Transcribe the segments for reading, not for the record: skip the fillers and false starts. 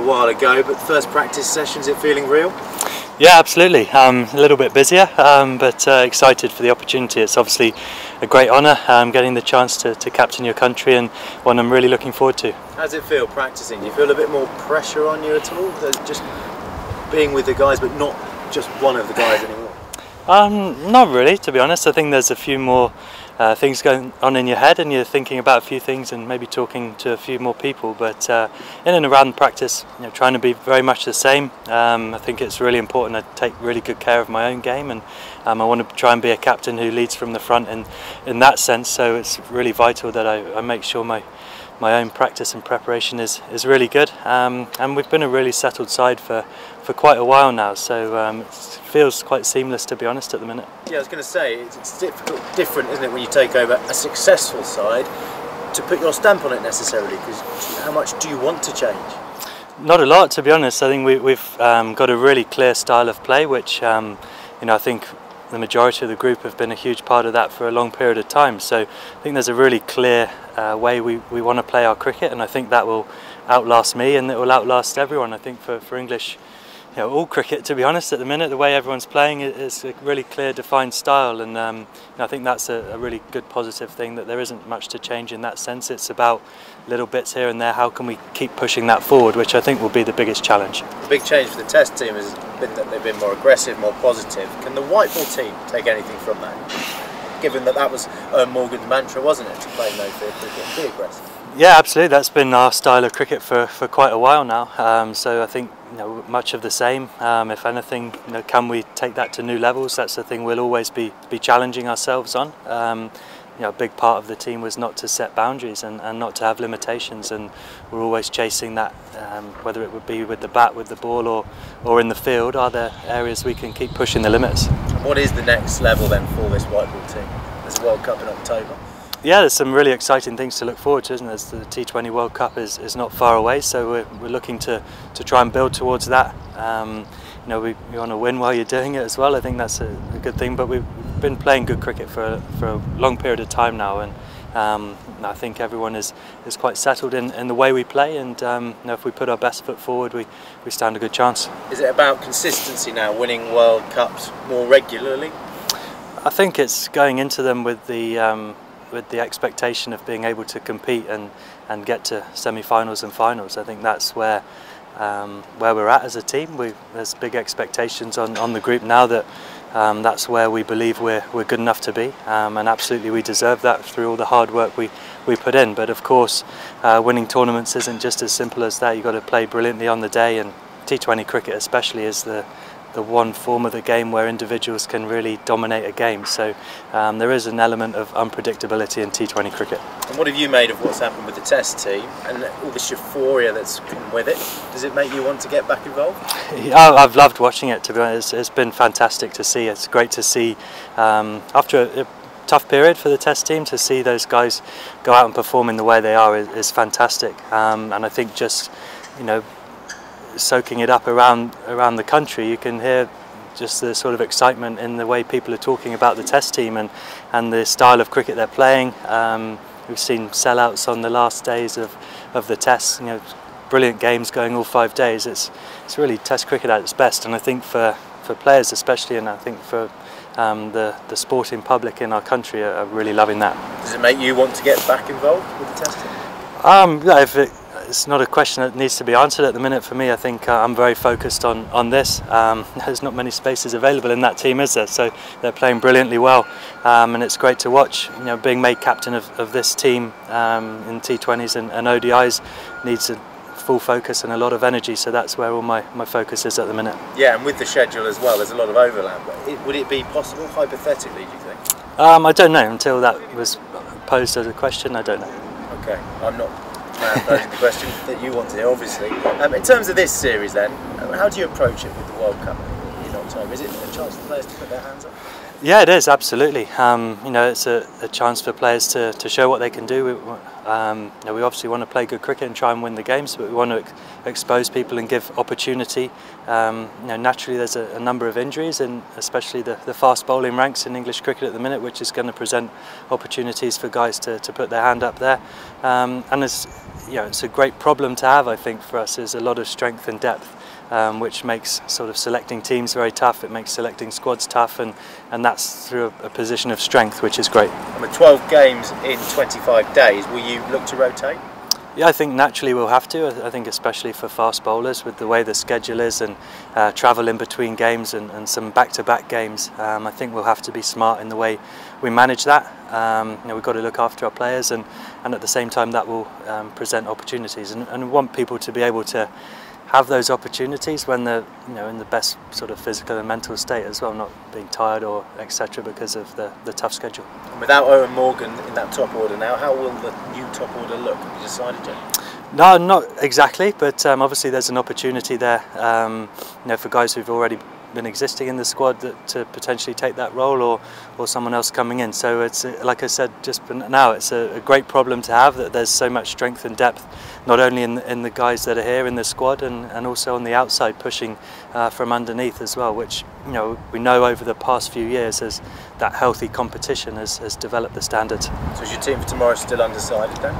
while ago, but first practice sessions, it feeling real? Yeah, absolutely. A little bit busier, but excited for the opportunity. It's obviously a great honour getting the chance to captain your country, and one I'm really looking forward to. How does it feel practicing? Do you feel a bit more pressure on you at all? Just being with the guys, but not just one of the guys anymore? Not really, to be honest. I think there's a few more things going on in your head, and you're thinking about a few things and maybe talking to a few more people, but in and around practice, trying to be very much the same. I think it's really important I take really good care of my own game, and I want to try and be a captain who leads from the front in that sense, so it's really vital that I make sure my own practice and preparation is really good, and we've been a really settled side for quite a while now, so it feels quite seamless, to be honest, at the minute. Yeah, I was going to say, it's different, isn't it, when you take over a successful side, to put your stamp on it necessarily, because how much do you want to change? Not a lot, to be honest. I think we've got a really clear style of play, which I think the majority of the group have been a huge part of that for a long period of time. So I think there's a really clear way we want to play our cricket, and I think that will outlast me, and it will outlast everyone. I think for English, all cricket, to be honest, at the minute, the way everyone's playing is a really clear, defined style, and I think that's a really good positive thing, that there isn't much to change in that sense. It's about little bits here and there. How can we keep pushing that forward, which I think will be the biggest challenge. The big change for the Test team has been that they've been more aggressive, more positive. Can the white ball team take anything from that? Given that was Morgan's mantra, wasn't it, to play no fear cricket and be aggressive? Yeah, absolutely. That's been our style of cricket for quite a while now. So I think much of the same. If anything, can we take that to new levels? That's the thing we'll always be challenging ourselves on. A big part of the team was not to set boundaries and not to have limitations, and we're always chasing that, whether it would be with the bat, with the ball, or in the field. Are there areas we can keep pushing the limits? What is the next level then for this white ball team? There's a World Cup in October. Yeah, there's some really exciting things to look forward to, isn't there? The T20 World Cup is not far away, so we're looking to try and build towards that. We want to win while you're doing it as well. I think that's a good thing, but we've been playing good cricket for a long period of time now, and I think everyone is quite settled in the way we play, and if we put our best foot forward, we stand a good chance. Is it about consistency now, winning World Cups more regularly? I think it's going into them with the expectation of being able to compete and get to semi-finals and finals. I think that's where we're at as a team. There's big expectations on the group now that that's where we believe we're good enough to be, and absolutely we deserve that through all the hard work we put in. But of course, winning tournaments isn't just as simple as that. You've got to play brilliantly on the day, and T20 cricket especially is the one form of the game where individuals can really dominate a game. So there is an element of unpredictability in T20 cricket. And what have you made of what's happened with the Test team and all this euphoria that's come with it? Does it make you want to get back involved? Yeah, I've loved watching it, to be honest. It's been fantastic to see. It's great to see, after a tough period for the Test team, to see those guys go out and perform in the way they are is fantastic. And I think just, soaking it up around the country, you can hear just the sort of excitement in the way people are talking about the Test team and the style of cricket they're playing. We've seen sellouts on the last days of the Tests, brilliant games going all 5 days. It's really Test cricket at its best, and I think for players especially, and I think for the sporting public in our country are really loving that. Does it make you want to get back involved with the Test team? It's not a question that needs to be answered at the minute for me. I think I'm very focused on this. There's not many spaces available in that team, is there? So they're playing brilliantly well, and it's great to watch. Being made captain of this team in T20s and ODIs needs a full focus and a lot of energy, so that's where all my focus is at the minute. Yeah, and with the schedule as well, there's a lot of overlap. Would it be possible, hypothetically, do you think? I don't know. Until that was posed as a question, I don't know. Okay, I'm not posing the question that you want to hear, obviously. In terms of this series then, how do you approach it with the World Cup in October? Is it a chance for players to put their hands up? Yeah, it is, absolutely. You know, it's a chance for players to show what they can do. You know, we obviously want to play good cricket and try and win the games, but we want to expose people and give opportunity. You know, naturally there's a number of injuries, and especially the fast bowling ranks in English cricket at the minute, which is going to present opportunities for guys to put their hand up there. And it's, you know, it's a great problem to have, I think, for us. Is a lot of strength and depth. Which makes sort of selecting teams very tough. It makes selecting squads tough, and that's through a position of strength, which is great. And with 12 games in 25 days, will you look to rotate? Yeah, I think naturally we'll have to. I think especially for fast bowlers, with the way the schedule is and travel in between games and some back-to-back games, I think we'll have to be smart in the way we manage that. You know, we've got to look after our players, and at the same time that will present opportunities, and we want people to be able to have those opportunities when they're, you know, in the best sort of physical and mental state as well, not being tired or etc. because of the tough schedule. And without Owen Morgan in that top order now, how will the new top order look? Have you decided yet? No, not exactly, but obviously there's an opportunity there, you know, for guys who've already been existing in the squad to potentially take that role, or someone else coming in. So it's, like I said just now, it's a great problem to have, that there's so much strength and depth, not only in the guys that are here in the squad, and also on the outside, pushing from underneath as well, which, you know, we know over the past few years as that healthy competition has developed the standards. So is your team for tomorrow still undecided then?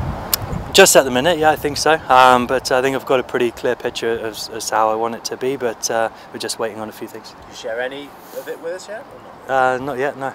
Just at the minute, yeah, I think so. But I think I've got a pretty clear picture as to how I want it to be, but we're just waiting on a few things. Can you share any of it with us yet? Or not? Not yet, no.